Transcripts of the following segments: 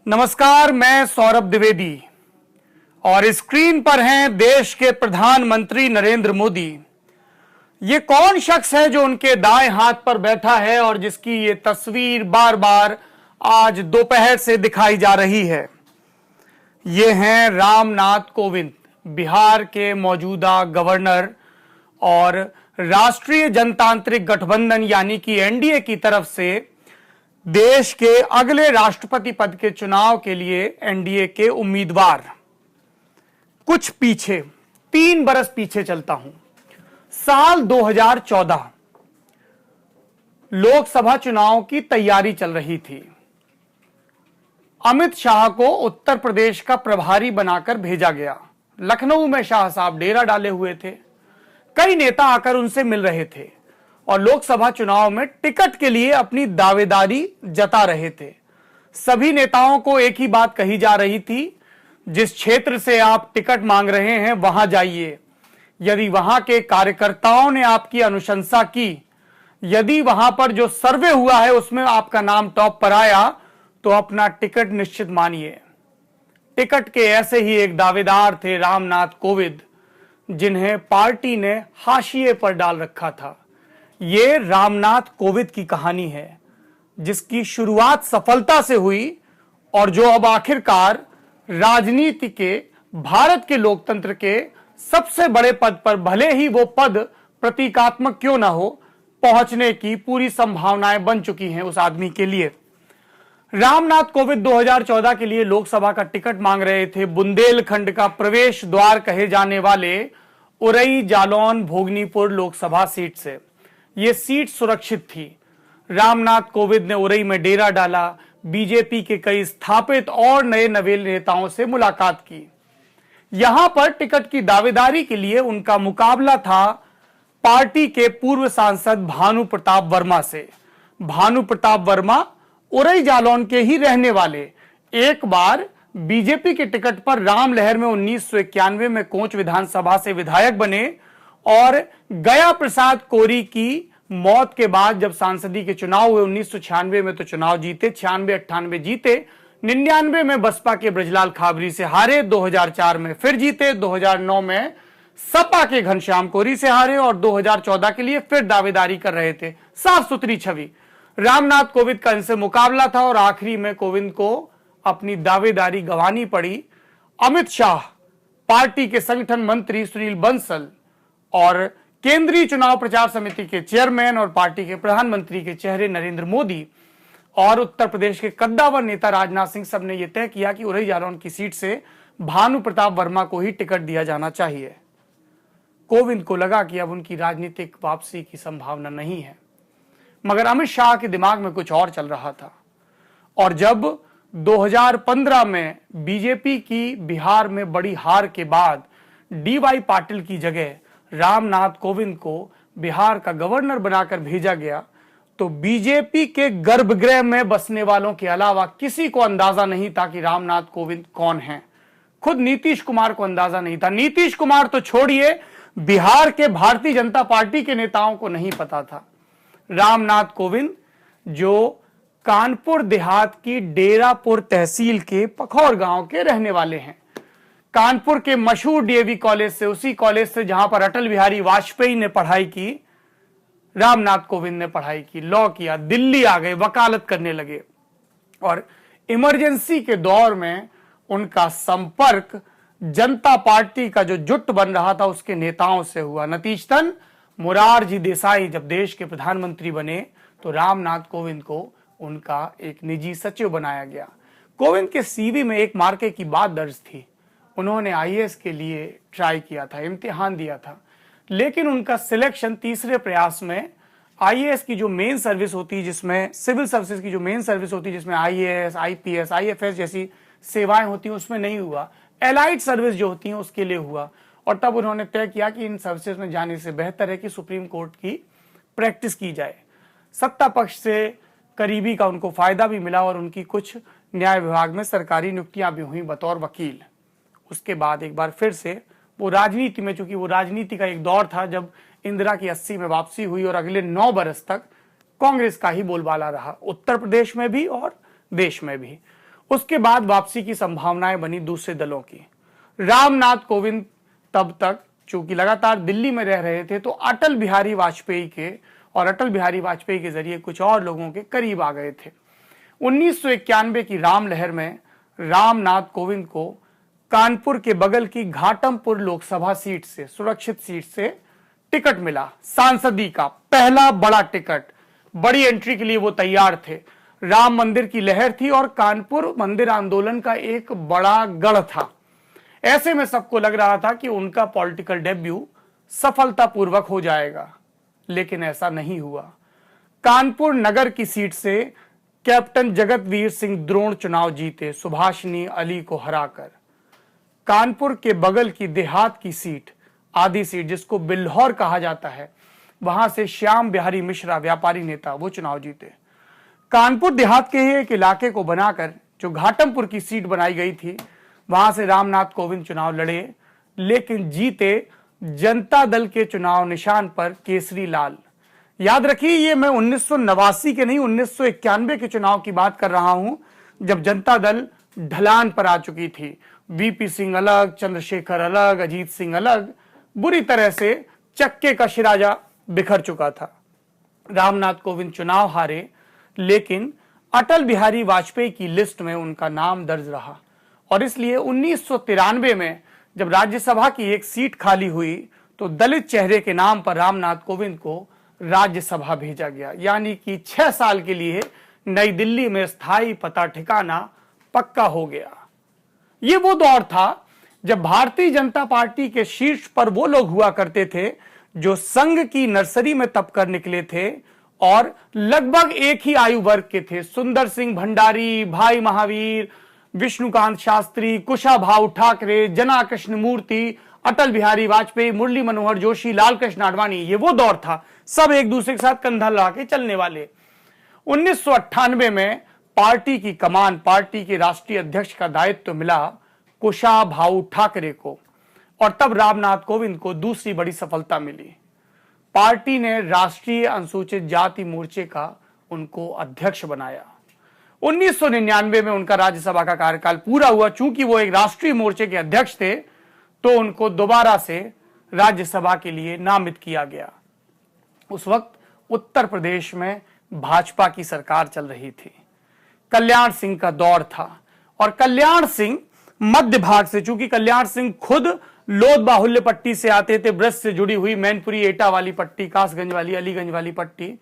नमस्कार, मैं सौरभ द्विवेदी और स्क्रीन पर हैं देश के प्रधानमंत्री नरेंद्र मोदी। ये कौन शख्स है जो उनके दाएं हाथ पर बैठा है और जिसकी ये तस्वीर बार बार आज दोपहर से दिखाई जा रही है? ये हैं रामनाथ कोविंद, बिहार के मौजूदा गवर्नर और राष्ट्रीय जनतांत्रिक गठबंधन यानी कि एनडीए की तरफ से देश के अगले राष्ट्रपति पद के चुनाव के लिए एनडीए के उम्मीदवार। कुछ पीछे 3 बरस पीछे चलता हूं। साल 2014 लोकसभा चुनाव की तैयारी चल रही थी। अमित शाह को उत्तर प्रदेश का प्रभारी बनाकर भेजा गया। लखनऊ में शाह साहब डेरा डाले हुए थे। कई नेता आकर उनसे मिल रहे थे और लोकसभा चुनाव में टिकट के लिए अपनी दावेदारी जता रहे थे। सभी नेताओं को एक ही बात कही जा रही थी, जिस क्षेत्र से आप टिकट मांग रहे हैं वहां जाइए। यदि वहां के कार्यकर्ताओं ने आपकी अनुशंसा की, यदि वहां पर जो सर्वे हुआ है उसमें आपका नाम टॉप पर आया, तो अपना टिकट निश्चित मानिए। टिकट के ऐसे ही एक दावेदार थे रामनाथ कोविंद, जिन्हें पार्टी ने हाशिए पर डाल रखा था। ये रामनाथ कोविंद की कहानी है, जिसकी शुरुआत सफलता से हुई और जो अब आखिरकार राजनीति के, भारत के लोकतंत्र के सबसे बड़े पद पर, भले ही वो पद प्रतीकात्मक क्यों ना हो, पहुंचने की पूरी संभावनाएं बन चुकी हैं उस आदमी के लिए। रामनाथ कोविंद 2014 के लिए लोकसभा का टिकट मांग रहे थे। बुंदेलखंड का प्रवेश द्वार कहे जाने वाले उरई जालौन भोगनीपुर लोकसभा सीट से। यह सीट सुरक्षित थी। रामनाथ कोविंद ने उरई में डेरा डाला, बीजेपी के कई स्थापित और नए नवेल नेताओं से मुलाकात की। यहां पर टिकट की दावेदारी के लिए उनका मुकाबला था पार्टी के पूर्व सांसद भानु प्रताप वर्मा से। भानु प्रताप वर्मा उरई जालौन के ही रहने वाले, एक बार बीजेपी के टिकट पर राम लहर में 1991 में कोंच विधानसभा से विधायक बने और गया प्रसाद कोरी की मौत के बाद जब सांसदी के चुनाव हुए 1996 में तो चुनाव जीते, 96-98 जीते, 99 में बसपा के ब्रजलाल खाबरी से हारे, 2004 में फिर जीते, 2009 में सपा के घनश्याम कोरी से हारे और 2014 के लिए फिर दावेदारी कर रहे थे। साफ सुथरी छवि। रामनाथ कोविंद का इनसे मुकाबला था और आखिरी में कोविंद को अपनी दावेदारी गंवानी पड़ी। अमित शाह, पार्टी के संगठन मंत्री सुनील बंसल और केंद्रीय चुनाव प्रचार समिति के चेयरमैन और पार्टी के प्रधानमंत्री के चेहरे नरेंद्र मोदी और उत्तर प्रदेश के कद्दावर नेता राजनाथ सिंह सब ने यह तय किया कि उरई जालौन की सीट से भानु प्रताप वर्मा को ही टिकट दिया जाना चाहिए। कोविंद को लगा कि अब उनकी राजनीतिक वापसी की संभावना नहीं है, मगर अमित शाह के दिमाग में कुछ और चल रहा था। और जब 2015 में बीजेपी की बिहार में बड़ी हार के बाद डीवाई पाटिल की जगह रामनाथ कोविंद को बिहार का गवर्नर बनाकर भेजा गया, तो बीजेपी के गर्भगृह में बसने वालों के अलावा किसी को अंदाजा नहीं था कि रामनाथ कोविंद कौन हैं। खुद नीतीश कुमार को अंदाजा नहीं था। नीतीश कुमार तो छोड़िए, बिहार के भारतीय जनता पार्टी के नेताओं को नहीं पता था। रामनाथ कोविंद जो कानपुर देहात की डेरापुर तहसील के पखौर गांव के रहने वाले हैं। कानपुर के मशहूर डीएवी कॉलेज से, उसी कॉलेज से जहां पर अटल बिहारी वाजपेयी ने पढ़ाई की, रामनाथ कोविंद ने पढ़ाई की, लॉ किया, दिल्ली आ गए, वकालत करने लगे और इमरजेंसी के दौर में उनका संपर्क जनता पार्टी का जो जुट बन रहा था उसके नेताओं से हुआ। नतीजतन मोरारजी देसाई जब देश के प्रधानमंत्री बने तो रामनाथ कोविंद को उनका एक निजी सचिव बनाया गया। कोविंद के सीवी में एक मार्के की बात दर्ज थी। उन्होंने आईएएस के लिए ट्राई किया था, इम्तिहान दिया था, लेकिन उनका सिलेक्शन तीसरे प्रयास में आईएएस की जो मेन सर्विस होती है, जिसमें सिविल सर्विसेज की जो मेन सर्विस होती है, जिसमें आईएएस, आईपीएस, आईएफएस जैसी सेवाएं होती हैं, उसमें नहीं हुआ। एलाइड सर्विस जो होती है उसके लिए हुआ। और तब उन्होंने तय किया कि इन सर्विसेज में जाने से बेहतर है कि सुप्रीम कोर्ट की प्रैक्टिस की जाए। सत्ता पक्ष से करीबी का उनको फायदा भी मिला और उनकी कुछ न्याय विभाग में सरकारी नियुक्तियां भी हुई बतौर वकील। उसके बाद एक बार फिर से वो राजनीति में, चूंकि वो राजनीति का एक दौर था जब इंदिरा की 80 में वापसी हुई और अगले 9 बरस तक कांग्रेस का ही बोलबाला रहा, उत्तर प्रदेश में भी और देश में भी। उसके बाद वापसी की संभावनाएं बनी दूसरे दलों की। रामनाथ कोविंद तब तक चूंकि लगातार दिल्ली में रह रहे थे तो अटल बिहारी वाजपेयी के जरिए कुछ और लोगों के करीब आ गए थे। 1991 की राम लहर में रामनाथ कोविंद को कानपुर के बगल की घाटमपुर लोकसभा सीट से, सुरक्षित सीट से टिकट मिला। सांसदी का पहला बड़ा टिकट, बड़ी एंट्री के लिए वो तैयार थे। राम मंदिर की लहर थी और कानपुर मंदिर आंदोलन का एक बड़ा गढ़ था। ऐसे में सबको लग रहा था कि उनका पॉलिटिकल डेब्यू सफलतापूर्वक हो जाएगा, लेकिन ऐसा नहीं हुआ। कानपुर नगर की सीट से कैप्टन जगतवीर सिंह द्रोण चुनाव जीते, सुभाषिनी अली को हराकर। कानपुर के बगल की देहात की सीट, आधी सीट जिसको बिल्हौर कहा जाता है, वहां से श्याम बिहारी मिश्रा, व्यापारी नेता, वो चुनाव जीते। कानपुर देहात के ही एक इलाके को बनाकर जो घाटमपुर की सीट बनाई गई थी, वहां से रामनाथ कोविंद चुनाव लड़े, लेकिन जीते जनता दल के चुनाव निशान पर केसरी लाल। याद रखिए, ये मैं 1989 के नहीं 1991 के चुनाव की बात कर रहा हूं, जब जनता दल ढलान पर आ चुकी थी। वीपी सिंह अलग, चंद्रशेखर अलग, अजीत सिंह अलग, बुरी तरह से चक्के का शिराजा बिखर चुका था। रामनाथ कोविंद चुनाव हारे, लेकिन अटल बिहारी वाजपेयी की लिस्ट में उनका नाम दर्ज रहा और इसलिए 1993 में जब राज्यसभा की एक सीट खाली हुई तो दलित चेहरे के नाम पर रामनाथ कोविंद को राज्यसभा भेजा गया। यानी कि 6 साल के लिए नई दिल्ली में स्थायी पता ठिकाना पक्का हो गया। ये वो दौर था जब भारतीय जनता पार्टी के शीर्ष पर वो लोग हुआ करते थे जो संघ की नर्सरी में तप कर निकले थे और लगभग एक ही आयु वर्ग के थे। सुंदर सिंह भंडारी, भाई महावीर, विष्णुकांत शास्त्री, कुशाभाऊ ठाकरे, जना कृष्ण मूर्ति, अटल बिहारी वाजपेयी, मुरली मनोहर जोशी, लाल कृष्ण आडवाणी, ये वो दौर था। सब एक दूसरे के साथ कंधा लगा के चलने वाले। 1998 में पार्टी की कमान, पार्टी के राष्ट्रीय अध्यक्ष का दायित्व मिला कुशाभाऊ ठाकरे को और तब रामनाथ कोविंद को दूसरी बड़ी सफलता मिली। पार्टी ने राष्ट्रीय अनुसूचित जाति मोर्चे का उनको अध्यक्ष बनाया। 1999 में उनका राज्यसभा का कार्यकाल पूरा हुआ। चूंकि वो एक राष्ट्रीय मोर्चे के अध्यक्ष थे तो उनको दोबारा से राज्यसभा के लिए नामित किया गया। उस वक्त उत्तर प्रदेश में भाजपा की सरकार चल रही थी। कल्याण सिंह का दौर था और कल्याण सिंह मध्य भाग से, चूंकि कल्याण सिंह खुद लोध बाहुल्य पट्टी से आते थे, ब्रज से जुड़ी हुई मैनपुरी एटा वाली पट्टी, कासगंज वाली, अलीगंज वाली पट्टी,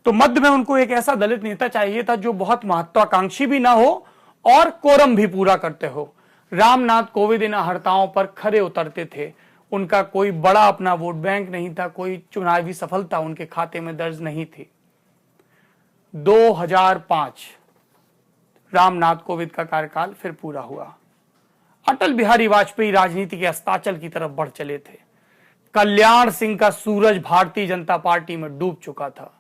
तो मध्य में उनको एक ऐसा दलित नेता चाहिए था जो बहुत महत्वाकांक्षी भी ना हो और कोरम भी पूरा करते हो। रामनाथ कोविंद इन हड़ताओं पर खरे उतरते थे। उनका कोई बड़ा अपना वोट बैंक नहीं था, कोई चुनावी सफलता उनके खाते में दर्ज नहीं थी। 2005 रामनाथ कोविंद का कार्यकाल फिर पूरा हुआ। अटल बिहारी वाजपेयी राजनीति के अस्ताचल की तरफ बढ़ चले थे। कल्याण सिंह का सूरज भारतीय जनता पार्टी में डूब चुका था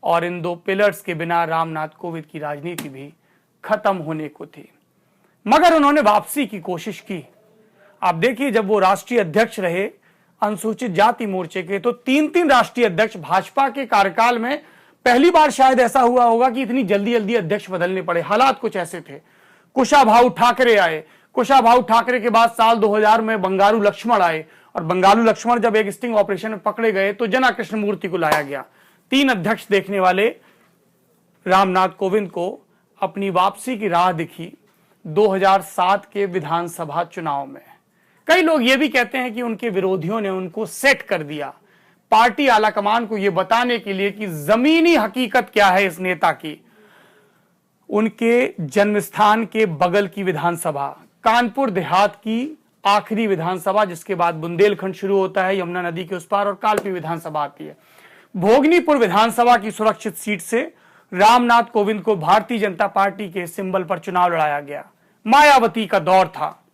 और इन दो पिलर्स के बिना रामनाथ कोविंद की राजनीति भी खत्म होने को थी। मगर उन्होंने वापसी की कोशिश की। आप देखिए, जब वो राष्ट्रीय अध्यक्ष रहे अनुसूचित जाति मोर्चे के, तो 3 राष्ट्रीय अध्यक्ष भाजपा के कार्यकाल में पहली बार शायद ऐसा हुआ होगा कि इतनी जल्दी जल्दी अध्यक्ष बदलने पड़े। हालात कुछ ऐसे थे। कुशाभाऊ ठाकरे आए, कुशाभाऊ ठाकरे के बाद साल 2000 में बंगारू लक्ष्मण आए और बंगारू लक्ष्मण जब एक स्टिंग ऑपरेशन में पकड़े गए तो जना कृष्ण मूर्ति को लाया गया। 3 अध्यक्ष देखने वाले रामनाथ कोविंद को अपनी वापसी की राह दिखी 2007 के विधानसभा चुनाव में। कई लोग ये भी कहते हैं कि उनके विरोधियों ने उनको सेट कर दिया, पार्टी आलाकमान को यह बताने के लिए कि जमीनी हकीकत क्या है इस नेता की। उनके जन्मस्थान के बगल की विधानसभा, कानपुर देहात की आखिरी विधानसभा, जिसके बाद बुंदेलखंड शुरू होता है यमुना नदी के उस पार, और कालपी विधानसभा आती है। भोगनीपुर विधानसभा की सुरक्षित सीट से रामनाथ कोविंद को भारतीय जनता पार्टी के सिंबल पर चुनाव लड़ाया गया। मायावती का दौर था।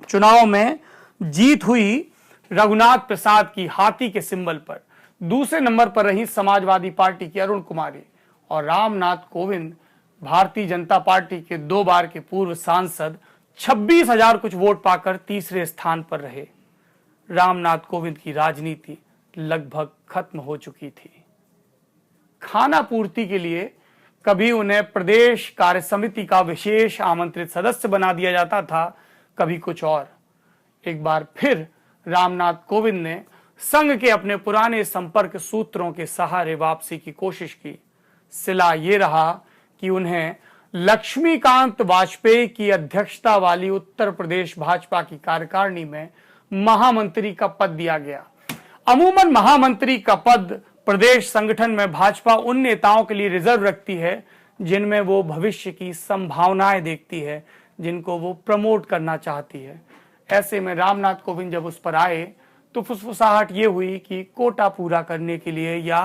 चुनाव में जीत हुई रघुनाथ प्रसाद की हाथी के सिंबल पर। दूसरे नंबर पर रही समाजवादी पार्टी की अरुण कुमारी और रामनाथ कोविंद भारतीय जनता पार्टी के 2 बार के पूर्व सांसद 26,000 कुछ वोट पाकर तीसरे स्थान पर रहे। रामनाथ कोविंद की राजनीति लगभग खत्म हो चुकी थी। खाना पूर्ति के लिए कभी उन्हें प्रदेश कार्य समिति का विशेष आमंत्रित सदस्य बना दिया जाता था, कभी कुछ और। एक बार फिर रामनाथ कोविंद ने संघ के अपने पुराने संपर्क सूत्रों के सहारे वापसी की कोशिश की। सिला ये रहा कि उन्हें लक्ष्मीकांत वाजपेयी की अध्यक्षता वाली उत्तर प्रदेश भाजपा की कार्यकारिणी में महामंत्री का पद दिया गया। अमूमन महामंत्री का पद प्रदेश संगठन में भाजपा उन नेताओं के लिए रिजर्व रखती है जिनमें वो भविष्य की संभावनाएं देखती है, जिनको वो प्रमोट करना चाहती है। ऐसे में रामनाथ कोविंद जब उस पर आए तो फुसफुसाहट ये हुई कि कोटा पूरा करने के लिए या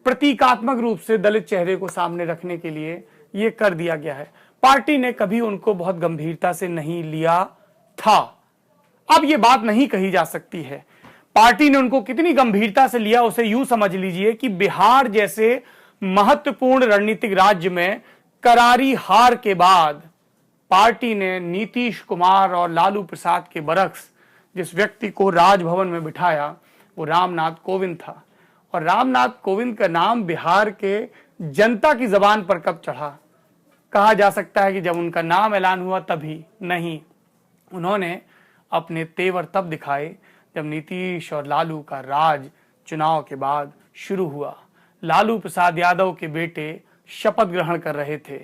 प्रतीकात्मक रूप से दलित चेहरे को सामने रखने के लिए ये कर दिया गया है। पार्टी ने कभी उनको बहुत गंभीरता से नहीं लिया था। अब ये बात नहीं कही जा सकती है पार्टी ने उनको कितनी गंभीरता से लिया। उसे यूं समझ लीजिए कि बिहार जैसे महत्वपूर्ण रणनीतिक राज्य में करारी हार के बाद पार्टी ने नीतीश कुमार और लालू प्रसाद के बरक्स जिस व्यक्ति को राजभवन में बिठाया वो रामनाथ कोविंद था। और रामनाथ कोविंद का नाम बिहार के जनता की जबान पर कब चढ़ा? कहा जा सकता है कि जब उनका नाम ऐलान हुआ तभी नहीं, उन्होंने अपने तेवर तब दिखाए जब नीतीश और लालू का राज चुनाव के बाद शुरू हुआ। लालू प्रसाद यादव के बेटे शपथ ग्रहण कर रहे थे,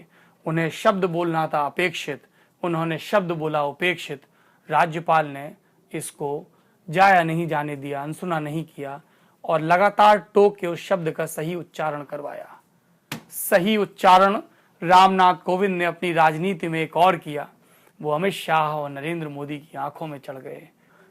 उन्हें शब्द बोलना था अपेक्षित, उन्होंने शब्द बोला उपेक्षित। राज्यपाल ने इसको जाया नहीं जाने दिया, अनसुना नहीं किया और लगातार टोक के उस शब्द का सही उच्चारण करवाया। सही उच्चारण रामनाथ कोविंद ने अपनी राजनीति में एक और किया, वो अमित शाह और नरेंद्र मोदी की आंखों में चढ़ गए।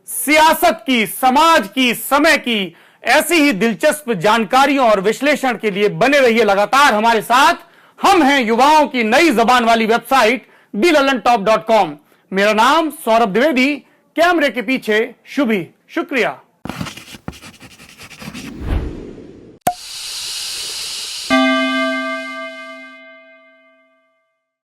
सियासत की, समाज की, समय की ऐसी ही दिलचस्प जानकारियों और विश्लेषण के लिए बने रहिए लगातार हमारे साथ। हम हैं युवाओं की नई जबान वाली वेबसाइट DLallanTop.com। मेरा नाम सौरभ द्विवेदी, कैमरे के पीछे शुभी। शुक्रिया।